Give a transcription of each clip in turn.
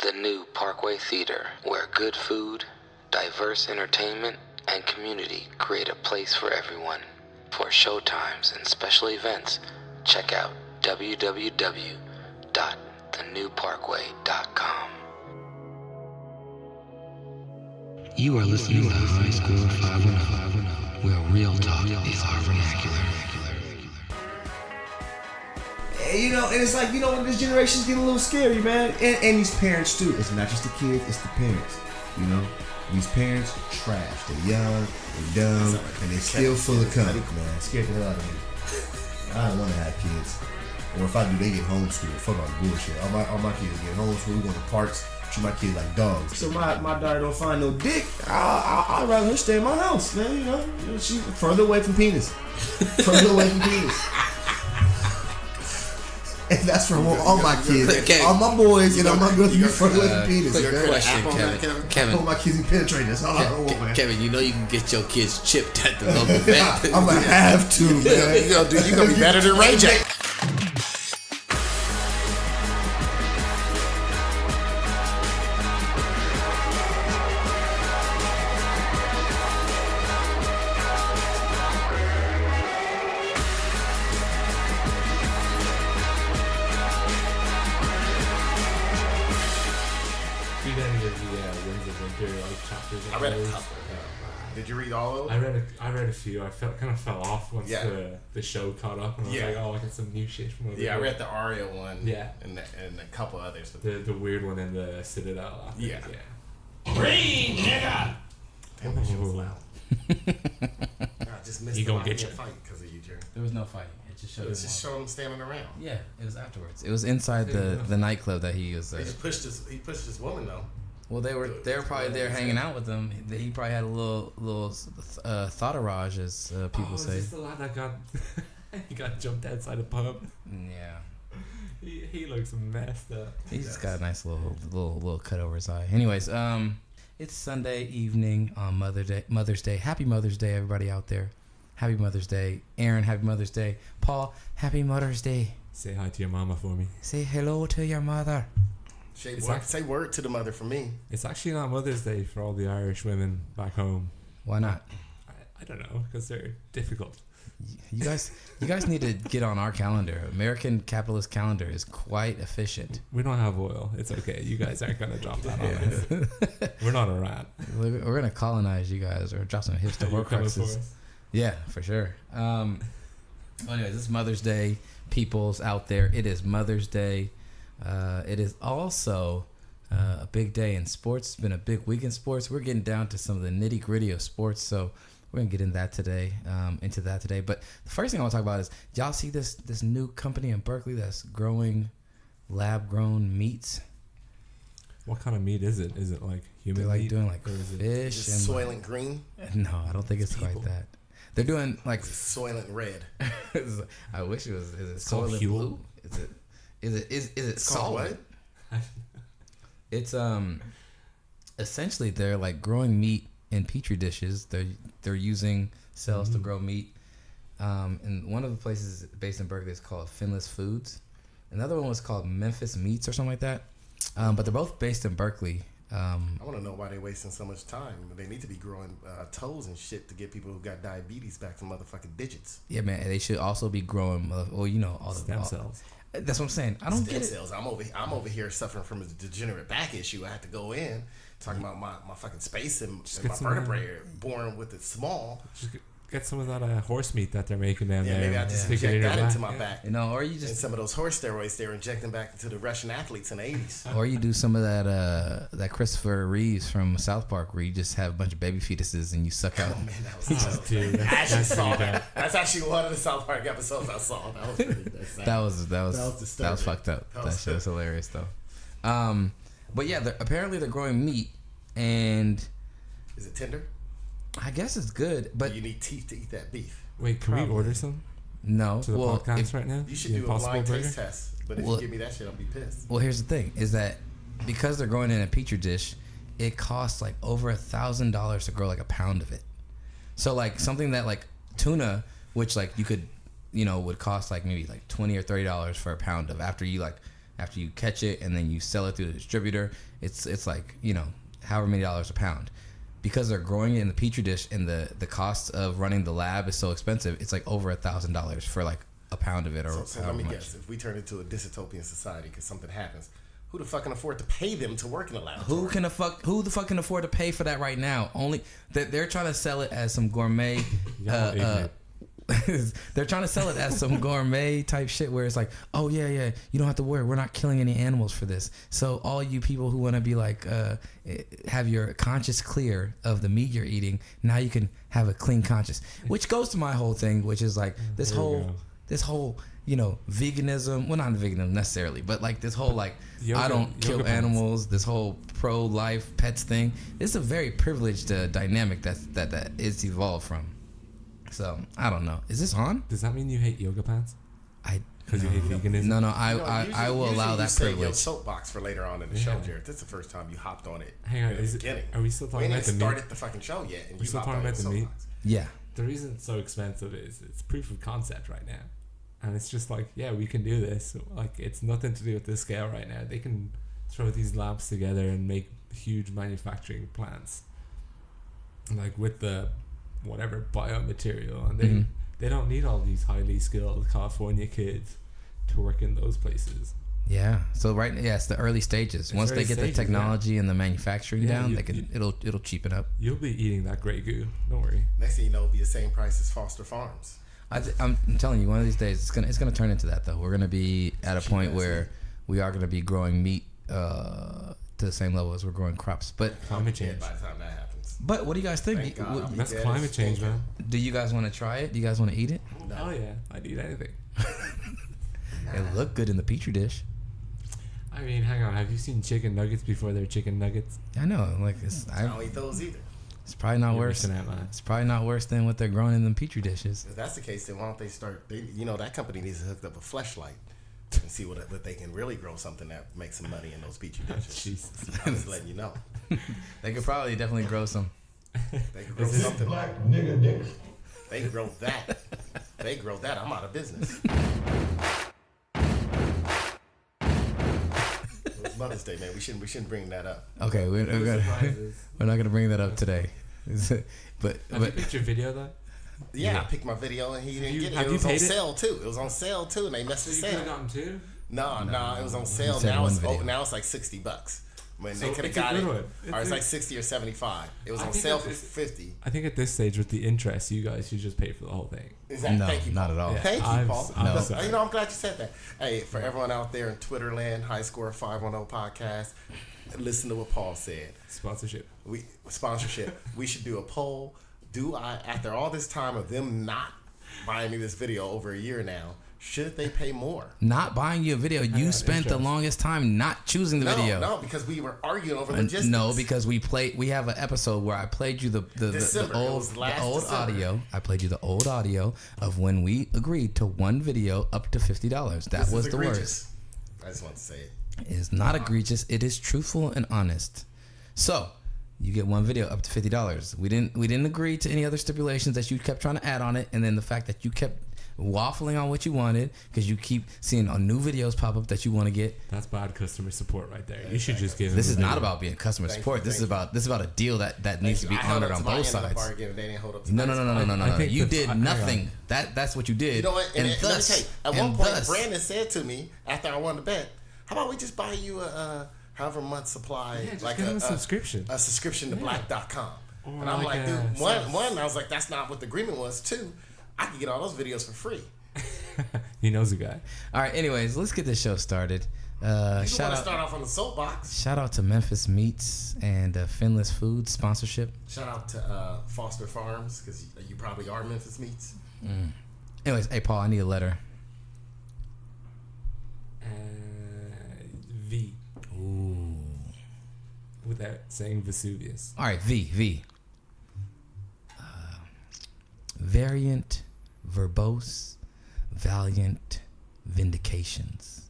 the new Parkway Theater, where good food, diverse entertainment, and community create a place for everyone. For showtimes and special events, check out www.thenewparkway.com. You are listening to High School 510, where real talk is our vernacular. You know, and it's like, you know, this generation's getting a little scary, man. And these parents too. It's not just the kids, it's the parents. You know, these parents are trash. They're young, they're dumb, and they're still full of cum, man. Scared the hell out of me. I don't want to have kids. Or if I do, they get homeschooled. Fuck all the bullshit. All my kids get homeschooled. We go to parks, treat my kids like dogs. So my daughter don't find no dick. I'd rather her stay in my house, man. You know, she further away from penis. Further away from penis. And that's for all my kids. All my boys and all my girls be further away from penis. Good question, Kevin. All my kids be penetrating. That's all I want, man. Kevin, you know you can get your kids chipped at the local vet. I'm gonna have to, man. You gonna be better than Ray J. I read a couple. Did you read all of them? I read a few. I kind of fell off once the show caught up, and I was like, oh, I got some new shit from over there. I read the Aria one. Yeah, and a couple others. The weird one in the Citadel. Yeah. Read, nigga. Damn, that shit was loud. I just missed He the gonna get you. fight because of you, Jerry. There was no fighting. It just showed. It just showed him standing around. Yeah, it was afterwards. It was inside the nightclub that he was. He just pushed his woman though. Well, they were probably there hanging out with him. He probably had a little thoughterage, as people say. Is this the lad that got he got jumped outside a pub? Yeah. He looks messed up. He's just got a nice little cut over his eye. Anyways, it's Sunday evening on Mother's Day. Happy Mother's Day, everybody out there. Happy Mother's Day. Aaron, happy Mother's Day. Paul, happy Mother's Day. Say hi to your mama for me. Say hello to your mother. Say word to the mother for me. It's actually not Mother's Day for all the Irish women back home. Why not? I don't know, because they're difficult. You guys need to get on our calendar. American capitalist calendar is quite efficient. We don't have oil. It's okay. You guys aren't gonna drop that on us. We're not Iran. We're gonna colonize you guys or drop some hipster Horcruxes. Yeah, for sure. Anyways, it's Mother's Day. People's out there. It is Mother's Day. It is also a big day in sports. It's been a big week in sports. We're getting down to some of the nitty gritty of sports, so we're gonna get into that today. But the first thing I want to talk about is, y'all see this new company in Berkeley that's growing lab-grown meats? What kind of meat is it? Is it like human They're meat? doing like fish Is it and Soylent Green? No, I don't think it's quite that. They're doing like Soylent Red. I wish it was. Is it called Soylent Huel? Blue? Is it solid? What? It's essentially they're like growing meat in petri dishes. They're using cells to grow meat. And one of the places based in Berkeley is called Finless Foods. Another one was called Memphis Meats or something like that. But they're both based in Berkeley. I want to know why they're wasting so much time. They need to be growing toes and shit to get people who got diabetes back to motherfucking digits. Yeah, man. They should also be growing. Well, you know, all the Stem cells. That's what I'm saying. I don't get it. Cells. I'm over here suffering from a degenerate back issue. I had to go in talking about my fucking space and my vertebrae are born with it small. Just get some of that horse meat that they're making down there. Maybe I just inject that into my back. You know, or you just and some of those horse steroids they're injecting back into the Russian athletes in the 80s. Or you do some of that Christopher Reeves from South Park, where you just have a bunch of baby fetuses and you suck out. Oh man, that was Dude, I actually saw that. That's actually one of the South Park episodes I saw. That was pretty sad. That was disturbing. fucked up. That shit was hilarious though. But yeah, apparently they're growing meat, and is it tender? I guess it's good, but do you need teeth to eat that beef? Wait, can we order some no. to the podcast right now? You should The do a Impossible blind Burger? taste test. But if you give me that shit, I'll be pissed. Well, here's the thing: is that because they're growing in a petri dish, it costs like over $1,000 to grow like a pound of it. So like something that like tuna, which like you could, would cost like maybe like $20 or $30 for a pound of after you like after you catch it and then you sell it through the distributor, it's like, you know, however many dollars a pound. Because they're growing it in the petri dish and the cost of running the lab is so expensive, it's like over $1,000 for like a pound of it. Or so let me guess, if we turn into a dystopian society because something happens, who the fuck can afford to pay them to work in the laboratory? Who the fuck can afford to pay for that right now? Only that they're trying to sell it as some gourmet. They're trying to sell it as some gourmet type shit where it's like, oh yeah, you don't have to worry, we're not killing any animals for this. So all you people who want to be like, have your conscience clear of the meat you're eating, now you can have a clean conscience. Which goes to my whole thing, which is like this whole, you know, veganism. Well, not veganism necessarily, but like this whole like I don't kill animals. This whole pro-life pets thing. It's a very privileged dynamic that it's evolved from. So I don't know. Is this on? Does that mean you hate yoga pants? Because you hate veganism? No. I will allow that privilege. Your soapbox for later on in the show, Jared. This is the first time you hopped on it. Hang on, in the beginning. Are we still talking about the meat? We ain't started the fucking show yet, and we're still talking about the meat. Yeah. The reason it's so expensive is it's proof of concept right now, and it's just like, yeah, we can do this. Like, it's nothing to do with this scale right now. They can throw these labs together and make huge manufacturing plants, like with the whatever biomaterial, and they don't need all these highly skilled California kids to work in those places. Yeah. So it's the early stages. Once they get the technology and the manufacturing down, it'll cheapen up. You'll be eating that Grey Goo. Don't worry. Next thing you know, it'll be the same price as Foster Farms. I'm telling you, one of these days it's gonna turn into that though. We're gonna be at a point where we are gonna be growing meat to the same level as we're growing crops. But climate change. By the time that happens. But what do you guys think? That's climate change, man. Do you guys want to try it? Do you guys want to eat it? No. Oh yeah, I'd eat anything. It looked good in the petri dish. I mean, hang on. Have you seen chicken nuggets before they're chicken nuggets? I know. Like I don't eat those either. It's probably not worse. It's probably not worse than what they're growing in the petri dishes. If that's the case, then why don't they start? That company needs to hook up a fleshlight and see what they can really grow something that makes some money in those petri dishes. Jesus. I'm just letting you know. They could probably definitely grow some. They could grow something. Black nigga dicks. They grow that. They grow that. I'm out of business. It was Mother's Day, man. We shouldn't bring that up. Okay, we're not gonna bring that up today. But have you picked your video though? Yeah, I picked my video and he didn't get it. It was on sale too. It was on sale too, and they messed the sale. You could have gotten two? No, it was on sale. Now it's like $60. When they could have got it, or it's like 60 or 75. It was on sale for 50. I think at this stage with the interest, you guys should just pay for the whole thing. No, thank you, not at all. Yeah, thank you, Paul. I'm I'm glad you said that. Hey, for everyone out there in Twitter land, High Score 510 podcast, listen to what Paul said. Sponsorship. We should do a poll. Do I, after all this time of them not buying me this video over a year now, should they pay more? Not buying you a video. You spent the longest time not choosing the video. No, because we were arguing over logistics. No, because we have an episode where I played you the old audio. I played you the old audio of when we agreed to one video up to $50. That was the worst. I just want to say it. It is not egregious. It is truthful and honest. So you get one video up to $50. We didn't agree to any other stipulations that you kept trying to add on it, and then the fact that you kept waffling on what you wanted because you keep seeing new videos pop up that you want to get. That's bad customer support right there. You should just give. This is not about being customer support. This is about a deal that needs to be honored on both sides. No. You did nothing. That's what you did. You know what? And let me tell you, at one point, Brandon said to me after I won the bet, "How about we just buy you a however much supply, like a subscription, to black.com." And I'm like, dude, one, I was like, that's not what the agreement was. Two, I can get all those videos for free. He knows a guy. All right. Anyways, let's get this show started. Start off on the soapbox. Shout out to Memphis Meats and Finless Foods sponsorship. Shout out to Foster Farms because you probably are Memphis Meats. Anyways, hey Paul, I need a letter. V. Ooh. Without saying Vesuvius. All right, V. Variant, verbose, valiant, vindications.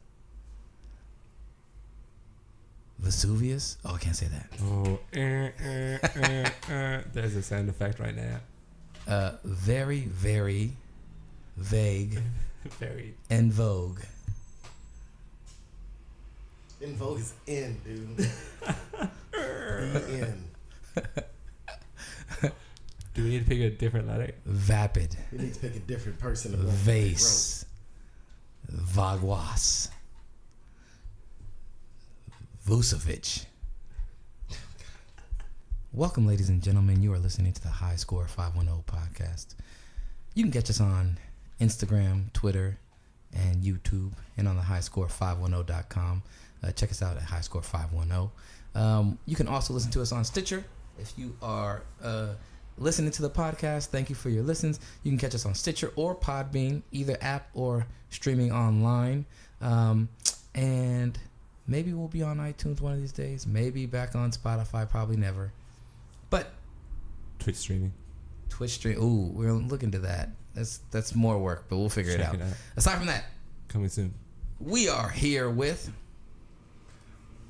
Vesuvius? Oh, I can't say that. Oh, there's a sound effect right now. Very, very vague very and vogue. In Vogue is in, dude. In. Do we need to pick a different letter? Vapid. We need to pick a different person. To Vase. Vagwas. Vucevic. Welcome, ladies and gentlemen. You are listening to the High Score 510 podcast. You can catch us on Instagram, Twitter, and YouTube, and on the highscore510.com. Check us out at highscore510. You can also listen to us on Stitcher. If you are listening to the podcast, thank you for your listens. You can catch us on Stitcher or Podbean, either app or streaming online. And maybe we'll be on iTunes one of these days. Maybe back on Spotify, probably never. But Twitch streaming. Ooh, we're looking to that. That's more work, but we'll figure it out. Aside from that, Coming soon. we are here with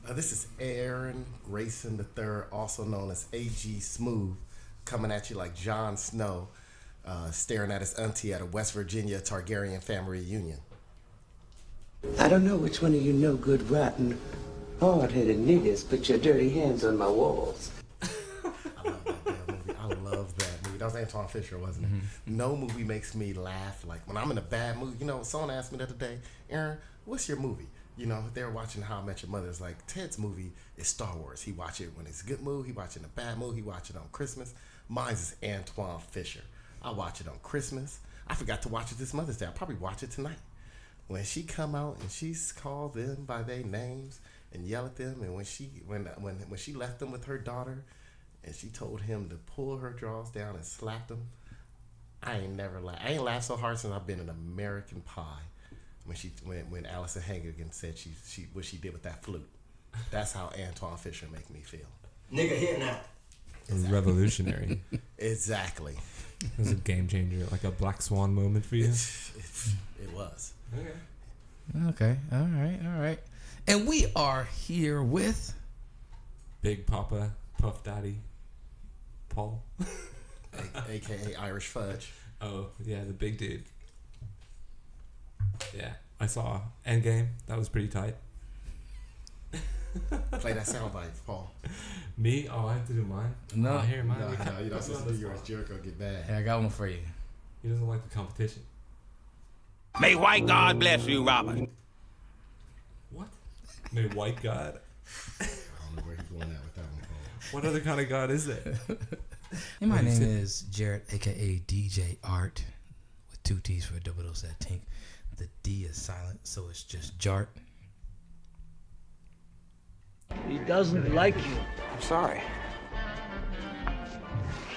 This is Aaron Grayson III, also known as AG Smooth, coming at you like Jon Snow, staring at his auntie at a West Virginia Targaryen family reunion. I don't know which one of you no good, rotten, hard-headed niggas put your dirty hands on my walls. I love that movie. That was Antoine Fisher, wasn't it? Mm-hmm. No movie makes me laugh like when I'm in a bad mood. You know, someone asked me the other day, Aaron, what's your movie? You know, they were watching How I Met Your Mother. It's like, Ted's movie is Star Wars. He watch it when it's a good mood. He watch it in a bad mood. He watch it on Christmas. Mine is Antoine Fisher. I watch it on Christmas. I forgot to watch it this Mother's Day. I'll probably watch it tonight. When she come out and she's called them by their names and yell at them, and when she left them with her daughter and she told him to pull her drawers down and slap them, I ain't laughed so hard since I've been in American Pie. When Allison Hannigan said she what she did with that flute. That's how Antoine Fisher make me feel. Nigga, here now. It was revolutionary. Exactly. It was a game changer, like a Black Swan moment for you. It was. Okay. All right. And we are here with Big Papa, Puff Daddy, Paul. AKA Irish Fudge. Oh, yeah, the big dude. Yeah, I saw Endgame. That was pretty tight. Play that soundbite, Paul. Me? Oh, I have to do mine? No. Oh, I hear mine. No, you're not supposed to do yours. Jericho get bad. Hey, I got one for you. He doesn't like the competition. May white God bless you, Robert. What? May white God? I don't know where he's going at with that one, Paul. What other kind of God is there? And my name is Jarrett, aka DJ Art, with 2 T's for a double O set tink. The D is silent, so it's just Jart. He doesn't like you. I'm sorry.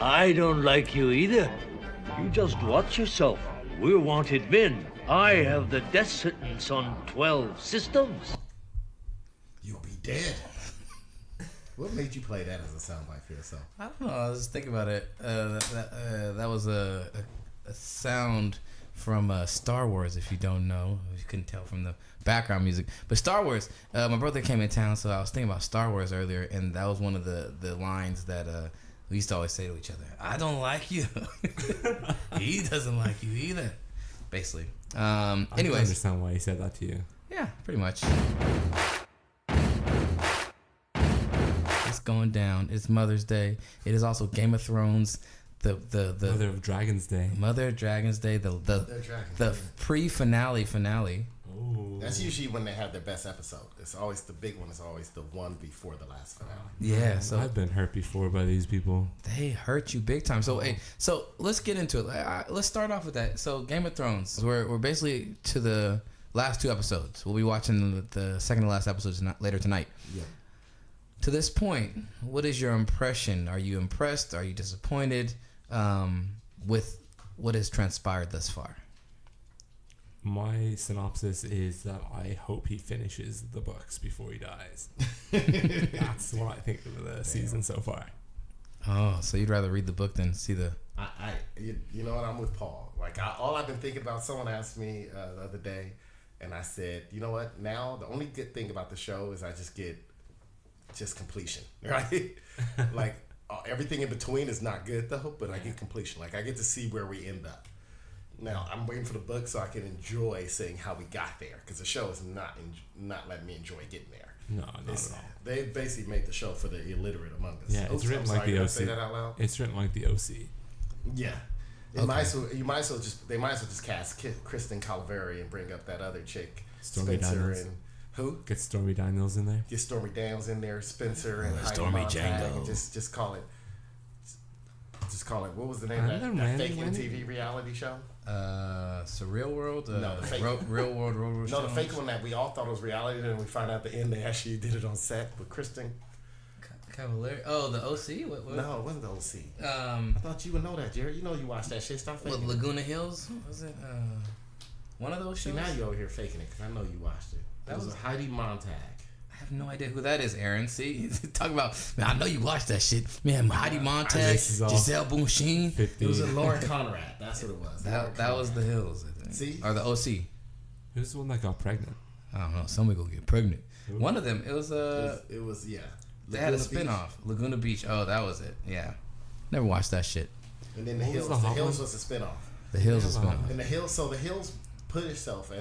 I don't like you either. You just watch yourself. We're wanted men. I have the death sentence on 12 systems. You'll be dead. What made you play that as a soundbite for yourself? I don't know. I was just thinking about it. That was a sound from Star Wars, if you don't know. You couldn't tell from the background music. But Star Wars, my brother came in town, so I was thinking about Star Wars earlier, and that was one of the lines that we used to always say to each other. I don't like you. He doesn't like you either. Basically. I can Anyways. understand why he said that to you. Yeah, pretty much. It's going down. It's Mother's Day. It is also Game of Thrones. The Mother of Dragons Day. Mother of Dragons Day. The pre-finale. Oh. That's usually when they have their best episode. It's always the big one. Is always the one before the last finale. Yeah, so I've been hurt before by these people. they hurt you big time. So hey, so let's get into it. Let's start off with that. So Game of Thrones. We're basically to the last 2 episodes. We'll be watching the second to last episodes later tonight. Yeah. To this point, what is your impression? Are you impressed? Are you disappointed with what has transpired thus far? My synopsis is that I hope he finishes the books before he dies. That's what I think of the season so far. Oh, so you'd rather read the book than see the... You know what? I'm with Paul. Like, all I've been thinking about, someone asked me the other day, and I said, you know what? Now, the only good thing about the show is I just get completion, right? Like, everything in between is not good, though, but I get completion. Like, I get to see where we end up. Now, I'm waiting for the book so I can enjoy seeing how we got there, because the show is not letting me enjoy getting there. No, not at all. They basically made the show for the illiterate among us. Yeah, it's written like the OC. Say that out loud? It's written like the OC. Yeah. They might as well just cast Kristen Calveri and bring up that other chick, Stormy Spencer Daniels. and who? Get Stormy Daniels in there. Get Stormy Daniels in there, Spencer and Heidi Stormy Montag, Django. and just call it. Just call it. What was the name I of don't that know, fake man. MTV reality show? Surreal World. No, the fake Real World. No, the fake one that we all thought was reality, and then we find out at the end they actually did it on set with Kristen. Cavalier. Oh, the OC. What? No, it wasn't the OC. I thought you would know that, Jared. You know you watched that shit. Stop What, faking it. Laguna Hills? Was it one of those See, shows? now you over here faking it because I know you watched it. That was Heidi Montag. I have no idea who that is, Aaron. See, talk about. Man, I know you watched that shit. Man, Heidi Montag, Giselle Bundchen. It was a Lauren Conrad. That's what it was. That was the Hills, I think. See? Or the OC. Who's the one that got pregnant? I don't know. Somebody gonna get pregnant. Who? One of them. It was It was yeah. They had a Laguna Beach. spinoff, Laguna Beach. Oh, that was it. Yeah, never watched that shit. And then the What was Hills. the The hot Hills one? was a spinoff. The Hills was spinoff. And the Hills. So the Hills put itself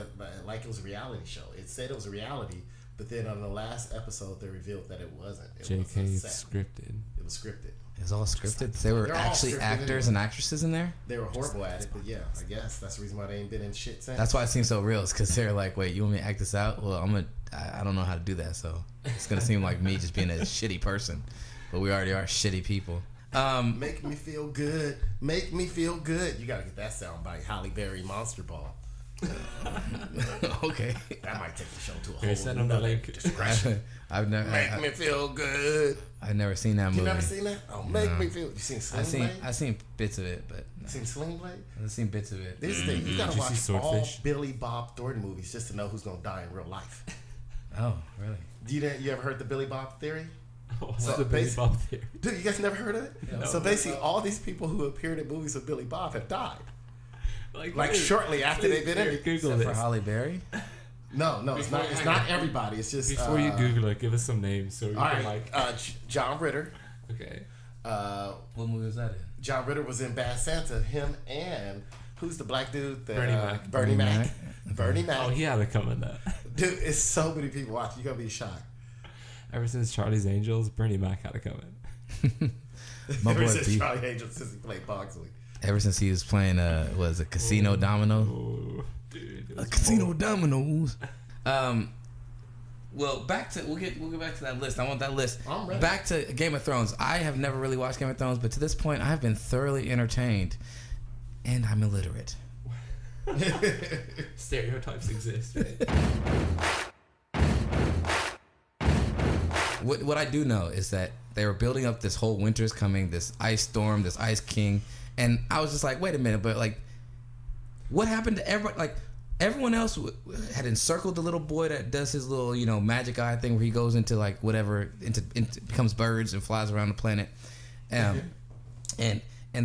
like it was a reality show. It said it was a reality, but then on the last episode they revealed that it wasn't. It JK, was a it's set. scripted. It was scripted. It was all scripted. They were They're all actually scripted actors anyway. and actresses in there. They were horrible at it, but yeah, I guess that's the reason why they ain't been in shit since. That's why it seems so real. It's because they're like, wait, you want me to act this out? Well, I don't know how to do that, so it's gonna seem like me just being a shitty person. But we already are shitty people. Make me feel good. Make me feel good. You gotta get that sound by Halle Berry Monster Ball. Okay. That might take the show to a Okay, whole send them the nother link. discretion. I've never. Make me feel good. I've never seen that movie. You never seen that? Oh, make me feel. You seen Sling Blade? I seen bits of it, but You seen Sling Blade? I've seen bits of it. This thing, you gotta Did you see watch all Swordfish? Billy Bob Thornton movies just to know who's gonna die in real life. Oh, really? You ever heard the Billy Bob theory? What's So the Billy basi- Bob theory? Dude, you guys never heard of it? No. So basically, all these people who appeared in movies with Billy Bob have died. Like please, shortly after they've been in it. Google Except for this. Halle Berry. No, it's not. It's not everybody. It's just Before you Google it, give us some names so we All can right, John Ritter. Okay. What movie was that in? John Ritter was in Bad Santa. Him and who's the black dude? Bernie Mac. Bernie Mac. Bernie Mac. Oh, he had to come in that. Dude, it's so many people watching. You're gonna be shocked. Ever since Charlie's Angels, Bernie Mac had to come in. My Ever boy since B. Charlie Angel since he played boxing. Ever since he was playing, was it Casino Domino? Oh, dude. it was Casino Dominoes. Well, we'll get back to that list. I want that list. I'm ready. Back to Game of Thrones. I have never really watched Game of Thrones, but to this point, I have been thoroughly entertained, and I'm illiterate. Stereotypes exist, right? What I do know is that they were building up this whole winter's coming, this ice storm, this ice king, and I was just like, wait a minute, but like, what happened to everybody? Like, everyone else had encircled the little boy that does his little, magic eye thing where he goes into like whatever, into becomes birds and flies around the planet, and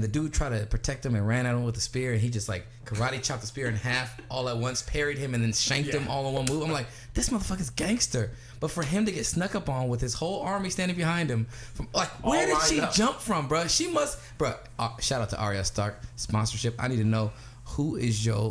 the dude tried to protect him and ran at him with a spear, and he just like karate chopped the spear in half all at once, parried him, and then shanked him all in one move. I'm like, this motherfucker's gangster. But for him to get snuck up on with his whole army standing behind him, from like, where did she jump from, bro? She must, bro. Shout out to Arya Stark sponsorship. I need to know who is your,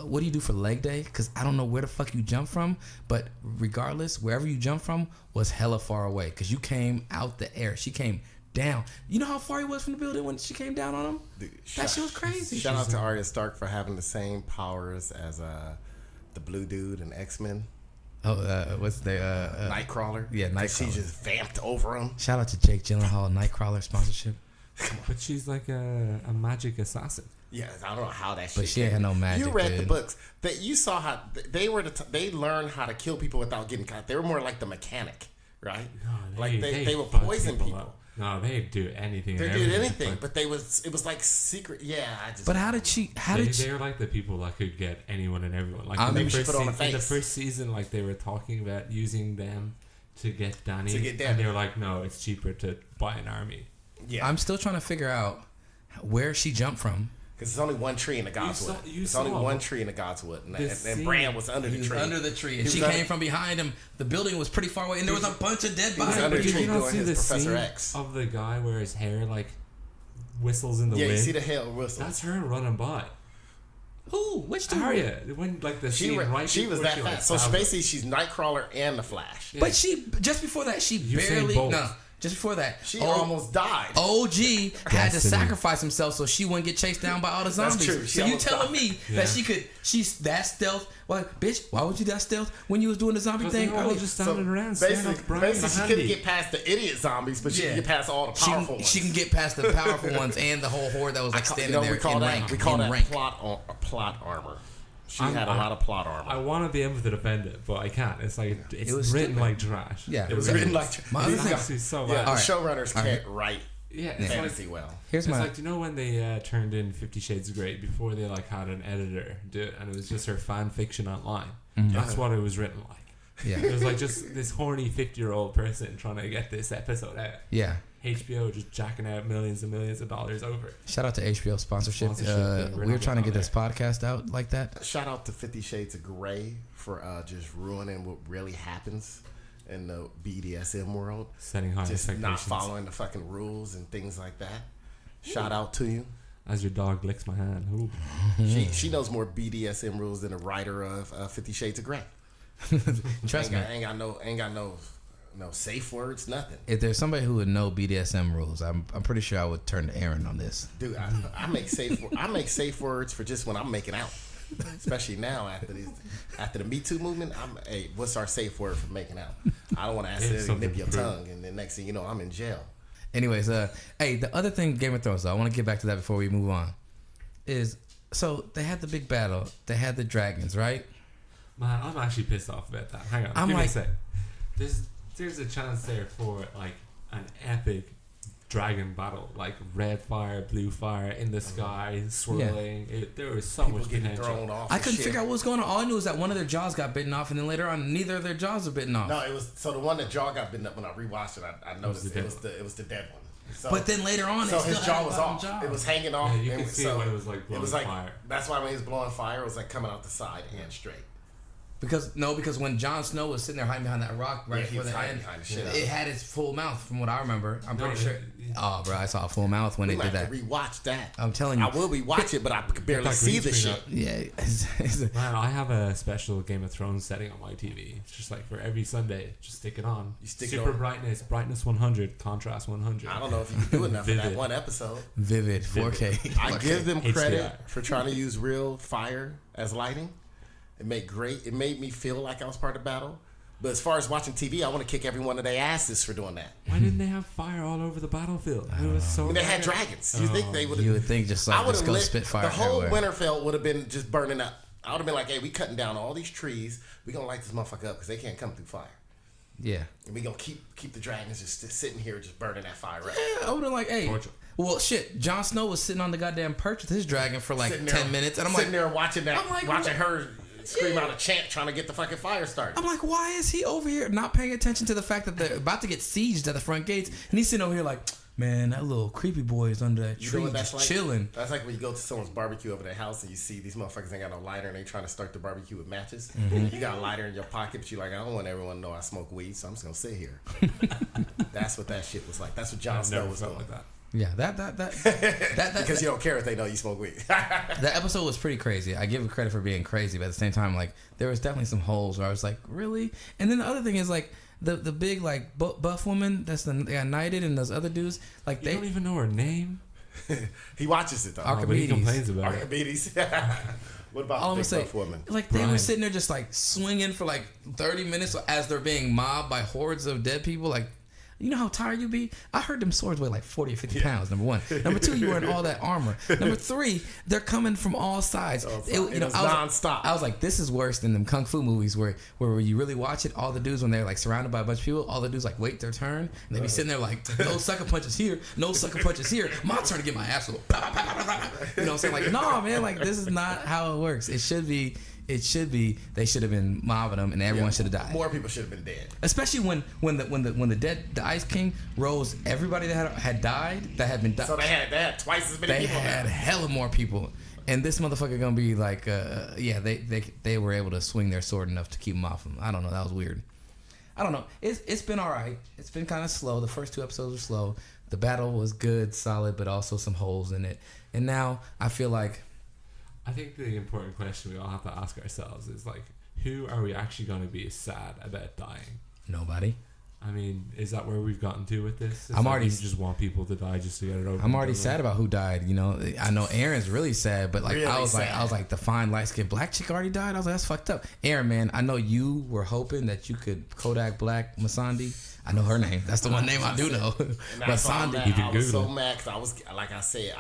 what do you do for leg day? Because I don't know where the fuck you jump from, but regardless, wherever you jump from was hella far away because you came out the air. She came down. You know how far he was from the building when she came down on him? Dude, that shit was crazy. Shout out to Arya Stark for having the same powers as the blue dude in X-Men. Oh, what's the Nightcrawler. Yeah, She Nightcrawler. just vamped over him. Shout out to Jake Gyllenhaal, Nightcrawler sponsorship. But she's like a magic assassin. Yeah, I don't know how that shit. But she ain't had no magic. You read the dude. books. That you saw how they were. They learned how to kill people without getting caught. They were more like the mechanic, right? No, they would fuck poison people. up. No, they do anything. They and did everything, anything, but it was like secret. Yeah, I just. But how did she? They're like the people that could get anyone and everyone. Like Maybe in she put on a in the face. first season, like they were talking about using them to get Danny, To get Dany. and they were like, no, it's cheaper to buy an army. Yeah, I'm still trying to figure out where she jumped from. because there's only one tree in the Godswood. There's only one tree in the Godswood, and Bran was under the tree. Under the tree, and He she was came from behind him. The building was pretty far away, and there was a bunch of dead bodies. under the Did tree you not doing see his the Professor scene X. of the guy where his hair like whistles in the Yeah, wind? you see the hail whistle. That's her running by. Who? Which two? Arya. When like the scene right she was before that she, fast. like, So basically, she's Nightcrawler and the Flash. But she just before that she barely Bolt. Just before that She almost died. OG had to Destiny. sacrifice himself so she wouldn't get chased down by all the zombies. true. She So you almost telling died. me that she's that stealth? Well, bitch, why would you that stealth when you was doing the zombie Because they thing? were all earlier? just standing around, staring at Brian Basically, she couldn't Handy. get past the idiot zombies, but she Yeah. can get past all the She powerful can, ones. she can get past the powerful ones and the whole horde that was like standing there we call in that, rank. We call in that rank. plot armor. She had a lot of plot armor. I want to be able to defend it, but I can't. It's like it's was written stupid. like trash. Yeah. it was written like My other It's thing- actually so yeah, bad. the All right. showrunners can't write Yeah, it's fantasy like, well. Here's it's my like, you know when they turned in 50 Shades of Grey before they like had an editor do it, and it was just her fan fiction online. That's what it was written like. yeah It was like just this horny 50-year-old person trying to get this episode out. yeah. HBO just jacking out millions and millions of dollars over it. Shout out to HBO sponsorship. Sponsorship, We were trying to get this podcast out like that. Shout out to 50 Shades of Grey for just ruining what really happens in the BDSM world. Setting high Just not expectations. following the fucking rules and things like that. Shout out to you. As your dog licks my hand. Ooh. She knows more BDSM rules than the writer of 50 Shades of Grey. Trust me. Ain't got no safe words, nothing. If there's somebody who would know BDSM rules, I'm pretty sure I would turn to Aaron on this. Dude, I make safe words for just when I'm making out. Especially now after the Me Too movement, hey, what's our safe word for making out? I don't want to accidentally something nip your to prove. tongue, and then next thing you know, I'm in jail. Anyways, hey, the other thing, Game of Thrones, though, I want to get back to that before we move on, is so they had the big battle. They had the dragons, right? Man, I'm actually pissed off about that. Hang on, I'm give me a like- sec. There's a chance there for like an epic dragon battle, like red fire, blue fire in the sky, swirling. There was so People much getting potential. thrown off. I and couldn't shit. figure out what was going on. All I knew was that one of their jaws got bitten off, and then later on, neither of their jaws were bitten off. No, it was so the one that jaw got bitten up when I rewatched it. I noticed it was the dead one. So, But then later on, so it still his jaw had a was bottom off. jaw. It was hanging off. Yeah, you and could see so when it was like blowing fire. That's why when he was blowing fire, it was like coming out the side and straight. Because when Jon Snow was sitting there hiding behind that rock right Yeah, he before was the hiding end, behind the shit. it had its full mouth, from what I remember. I'm No, pretty sure. Oh, bro, I saw a full mouth when We they might did have that. to rewatch that. I'm telling you. I will rewatch it, but I could barely that see green the screen shit. up. Yeah, it's Man, I have a special Game of Thrones setting on my TV. It's just like for every Sunday, just stick it on. You stick it Super on. brightness 100, contrast 100. I don't know if you can do enough for that Vivid. one episode. vivid 4K. I give them credit HDR. for trying to use real fire as lighting. It made me feel like I was part of the battle. But as far as watching TV, I want to kick every one of their asses for doing that. Why didn't they have fire all over the battlefield? It was so. I mean, they had bad. dragons. You think they would have? You would think just like just go spitfire the whole everywhere. Winterfell would have been just burning up. I would have been like, "Hey, we cutting down all these trees. We gonna light this motherfucker up because they can't come through fire. Yeah. And we gonna keep the dragons just sitting here just burning that fire up." Yeah, I would have like, hey. Torture. Well, shit. Jon Snow was sitting on the goddamn perch with his dragon for like Sitting 10 minutes, and I'm sitting like, there watching that, I'm like, watching what? her scream out a chant, trying to get the fucking fire started. I'm like, why is he over here not paying attention to the fact that they're about to get sieged at the front gates, and he's sitting over here like, man, that little creepy boy is under that You know tree what that's just like? chilling. That's like when you go to someone's barbecue over their house and you see these motherfuckers ain't got no lighter and they trying to start the barbecue with matches. Mm-hmm. You got a lighter in your pocket, but you're like, I don't want everyone to know I smoke weed, so I'm just gonna sit here. That's what that shit was like. That's what Jon I've Snow never was felt doing. like that. Yeah, that Because you don't care if they know you smoke weed. that episode was pretty crazy. I give it credit for being crazy, but at the same time, like there was definitely some holes where I was like, really? And then the other thing is like the big like buff woman that's the knighted and those other dudes like You don't even know her name. He watches it though. Archimedes. But he complains about it. Archimedes. What about all I'm the gonna big say, buff woman? like they were Brian. sitting there just like swinging for like 30 minutes as they're being mobbed by hordes of dead people. Like, you know how tired you be? I heard them swords weigh like 40 or 50 pounds, number one. Number two, you wearing all that armor. Number three, they're coming from all sides. It was nonstop. I was like, this is worse than them kung fu movies where you really watch it, all the dudes when they're like surrounded by a bunch of people, all the dudes like wait their turn, and they be sitting there like, no sucker punches here, no sucker punches here. My turn to get my ass whooped. You know what I'm saying? Like, no, man, like this is not how it works. It should be they should have been mobbing them and everyone should have died. More people should have been dead. Especially when the Ice King rose, everybody that had died, that had been died. So they had twice as many They people. had now. hella more people. And this motherfucker gonna be like, they were able to swing their sword enough to keep him off him. I don't know, that was weird. I don't know. It's been alright. It's been kind of slow. The first 2 episodes were slow. The battle was good, solid, but also some holes in it. And now I feel like I think the important question we all have to ask ourselves is like, who are we actually going to be sad about dying? Nobody. I mean, is that where we've gotten to with this? I'm already you just want people to die just to get it over. I'm already sad about who died. You know, I know Aaron's really sad, but like Really I was sad. like the fine light skinned black chick already died. I was like, that's fucked up. Aaron, man, I know you were hoping that you could Kodak Black Masandi. I know her name. That's the one name I do know. Masandi. You can I was so Google it. mad 'cause I was, like I said,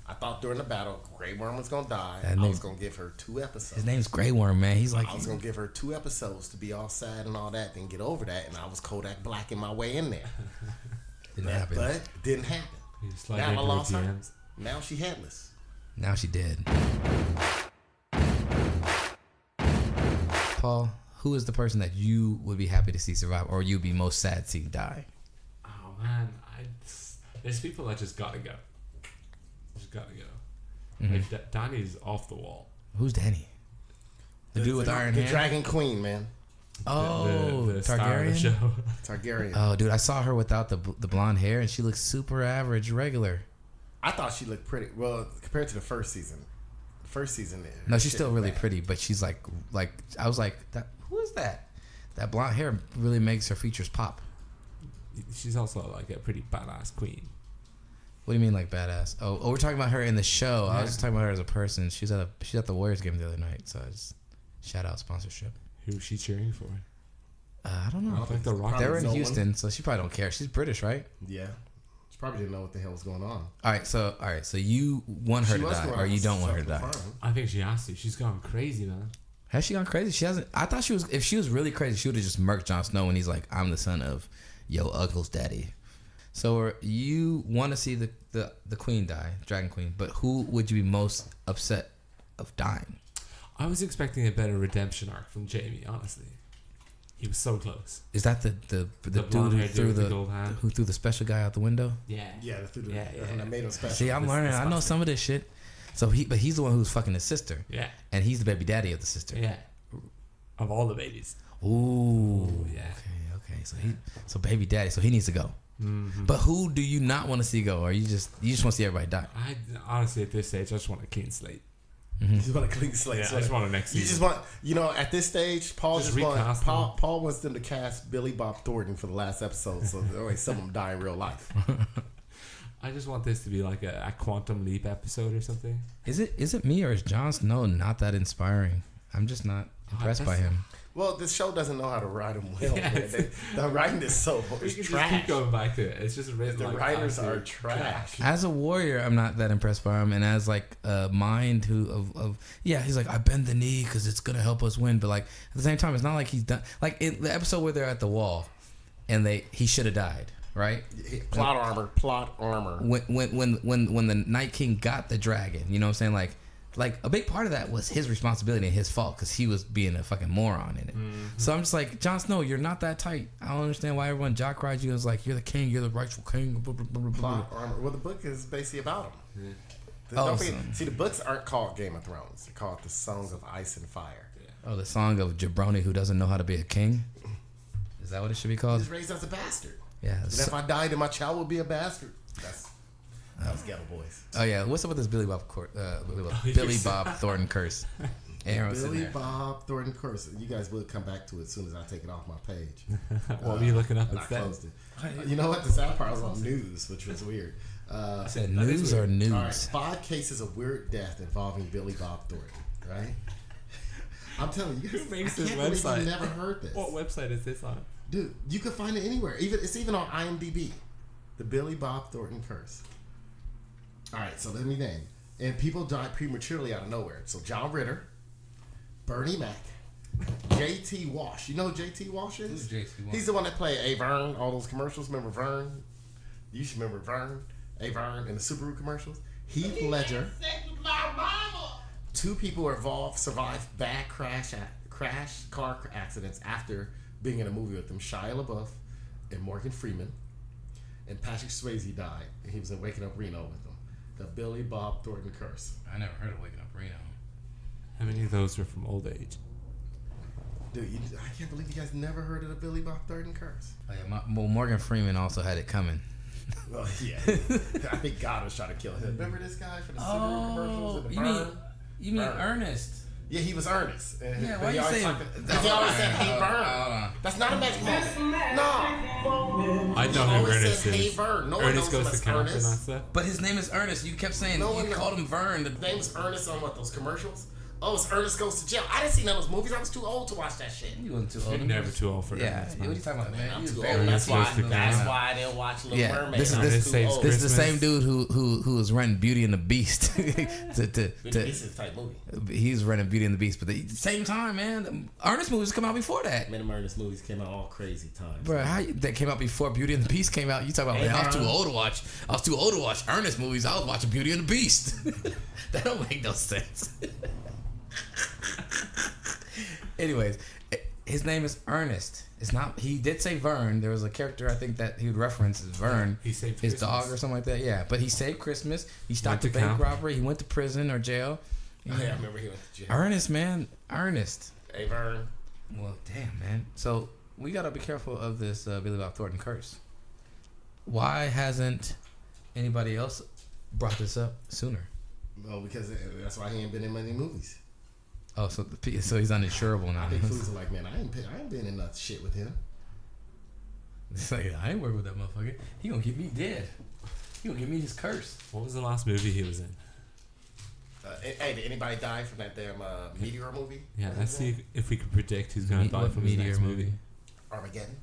I thought during the battle, Grey Worm was gonna die. That I name- was gonna give her 2 episodes. His name's Grey Worm, man. He's like, I was gonna give her 2 episodes to be all sad and all that, then get over that, and I was Kodak Blacking my way in there. didn't happen. But it didn't happen. You slide Now I into lost the her. DMs. Now she headless. Now she dead. Paul, who is the person that you would be happy to see survive, or you'd be most sad to see die? Oh man, there's people that just gotta go. Just gotta go. Like, Danny's off the wall. Who's Danny? The dude with iron The hair. Dragon Queen, man. Oh, the star of the Targaryen. show. Targaryen. Oh, dude, I saw her without the blonde hair, and she looks super average, regular. I thought she looked pretty. Well, compared to the first season. No, she's shit still was really bad. pretty, but she's like I was like, who is that? That blonde hair really makes her features pop. She's also like a pretty badass queen. What do you mean, like badass? Oh, we're talking about her in the show. I was Yeah. just talking about her as a person. She's at the Warriors game the other night, so I just shout out sponsorship. Who's she cheering for? I don't know. Like the Rock. They were in no one. Houston, so she probably don't care. She's British, right? Yeah. She probably didn't know what the hell was going on. All right, so you want her She to was die, going or on you don't want her to die? self-confirmed. I think she has to. She's gone crazy, man. Has she gone crazy? She hasn't. I thought she was. If she was really crazy, she would have just murked Jon Snow when he's like, "I'm the son of yo uncle's daddy." So you want to see the queen die, Dragon Queen, but who would you be most upset of dying? I was expecting a better redemption arc from Jamie. Honestly, he was so close. Is that the dude blonde who haired threw dude with the the gold hand? who threw the special guy out the window? Yeah, Yeah, that's through the, Yeah, yeah. that made him special. See, I'm learning. I know some of this shit. So he's the one who's fucking his sister. Yeah, And he's the baby daddy of the sister. yeah. Of all the babies. Ooh. Yeah. Okay. So baby daddy. So he needs to go. Mm-hmm. But who do you not want to see go? Or you just want to see everybody die? I honestly, at this stage, I just want a clean slate. You just want a clean slate. Yeah, So I just want a next You season. just want, at this stage, Paul Just just wants recast them. Paul wants them to cast Billy Bob Thornton for the last episode, so that way some of them die in real life. I just want this to be like a Quantum Leap episode or something. Is it me or is Jon Snow not that inspiring? I'm just not impressed by him. Well, this show doesn't know how to write them well. Yeah, man. The writing is so We can just trash. keep going back to it. It's just written The like writers absolute are trash. As a warrior, I'm not that impressed by him, and as like a mind he's like, I bend the knee because it's gonna help us win, but like at the same time, it's not like he's done. Like in the episode where they're at the wall, and he should have died, right? Plot armor. When the Night King got the dragon, you know what I'm saying? Like a big part of that was his responsibility and his fault because he was being a fucking moron in it. So I'm just like, Jon Snow, you're not that tight. I don't understand why everyone jock rides you. It's like, you're the king, you're the rightful king. Blah, blah, blah, blah, blah. Plot armor. Well, the book is basically about him. Oh, Don't forget, so- see, the books aren't called Game of Thrones. They're called The Songs of Ice and Fire. Oh, the song of Jabroni who doesn't know how to be a king? Is that what it should be He called? was raised as a bastard. Yeah. And if I die, then my child will be a bastard. That was Ghetto Boys. Oh yeah. What's up with this Billy Bob Thornton curse? Aaron was sitting Billy there. Bob Thornton curse. You guys will come back to it as soon as I take it off my page. What were you looking up And I instead? closed it. You know what? The sad part was on news, which was weird. I said news or news? All right, 5 cases of weird death involving Billy Bob Thornton. Right? I'm telling you, Who makes I this can't believe website? you never heard this. What website is this on? Dude, you can find it anywhere. It's even on IMDb. The Billy Bob Thornton curse. All right, so let me name. And people died prematurely out of nowhere. So John Ritter, Bernie Mac, J.T. Walsh. You know who J.T. Walsh is? Who's J.T. Walsh? He's the one that played Vern, all those commercials. Remember Vern? You should remember Vern, Vern in the Subaru commercials. Heath Ledger. 2 people were involved, survived bad car accidents after being in a movie with them. Shia LaBeouf and Morgan Freeman. And Patrick Swayze died, and he was in Waking Up Reno with them. The Billy Bob Thornton curse. I never heard of Waking Up Reno. How many of those were from old age? Dude, I can't believe you guys never heard of the Billy Bob Thornton curse. Oh, yeah, well, Morgan Freeman also had it coming. Well, yeah. I think God was trying to kill him. Remember this guy for the Subaru commercials and the you Vern? mean You mean Vern. Ernest? Yeah, he was Ernest. Yeah, why you saying? Because he always said, "Hey, Vern." That's not a magic moment. No. I know who Ernest says, "Hey, is. Vern." No one Ernest knows him goes as to camp and Ernest. that. But his name is Ernest. You kept saying No you one called him Vern. His name's Ernest on those commercials? Oh, it's Ernest Goes to Jail. I didn't see none of those movies. I was too old to watch that shit. You wasn't too old. You're never too old for Yeah, Ernest. what are you talking about, man? I'm You too very old. That's why. supposed to come That's out. why I didn't watch Little Yeah, Mermaid. this is I was this too saves old. This is the Christmas. same dude who was running Beauty and the Beast. This is type movie. He's running Beauty and the Beast, but at the same time, man, the Ernest movies come out before that. Man, the Ernest movies came out all crazy times. Bro, that came out before Beauty and the Beast came out. You talk about, Hey, man, I was Vern. too old to watch. I was too old to watch Ernest movies. I was watching Beauty and the Beast. That don't make no sense. Anyways, his name is Ernest. It's not. He did say Vern. There was a character I think that he would reference as Vern. He saved his Christmas. dog or something like that. Yeah, but he saved Christmas. He stopped a Went to bank camp. robbery. He went to prison or jail. Yeah, I remember he went to jail. Ernest, man, Ernest. Hey, Vern. Well, damn, man. So we gotta be careful of this Billy Bob Thornton curse. Why hasn't anybody else brought this up sooner? Well, because that's why he ain't been in many movies. Oh, so so he's uninsurable now. I think fools are like, man, I ain't been in enough shit with him. It's like, I ain't working with that motherfucker. He gonna keep me dead. He gonna give me his curse. What was the last movie he was in? Hey, did anybody die from that damn Meteor movie? Yeah, let's see if we can predict who's gonna die What from his Meteor next movie. Armageddon.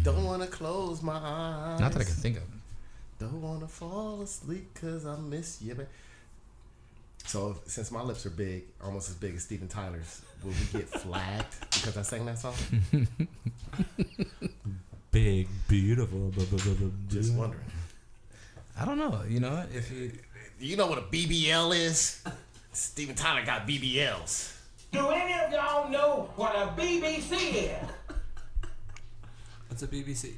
Don't wanna close my eyes. Not that I can think of. Don't wanna fall asleep 'cause I miss you, man. So since my lips are big, almost as big as Steven Tyler's, will we get flagged because I sang that song? Big, beautiful. Just wondering. I don't know. You know, if you You know what a BBL is? Steven Tyler got BBLs. Do any of y'all know what a BBC is? What's a BBC?